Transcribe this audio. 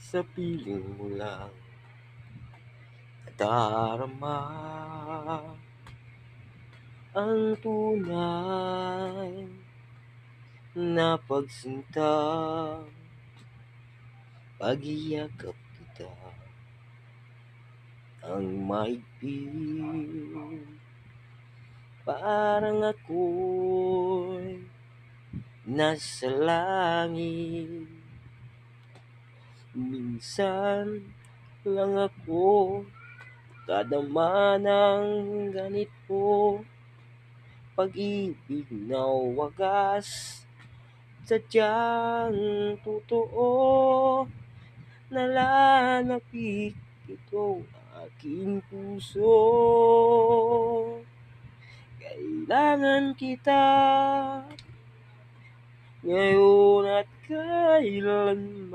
Sa piling mo lang nadarama ang tunay na pagsinta. Pag-iyakap kita ang mahigpit, parang ako'y nasa langit. Minsan lang ako kadama ng ganito, pag-ibig na wagas, sadyang totoo. Nalalapit ito aking puso. Kailangan kita ngayon at kailanman.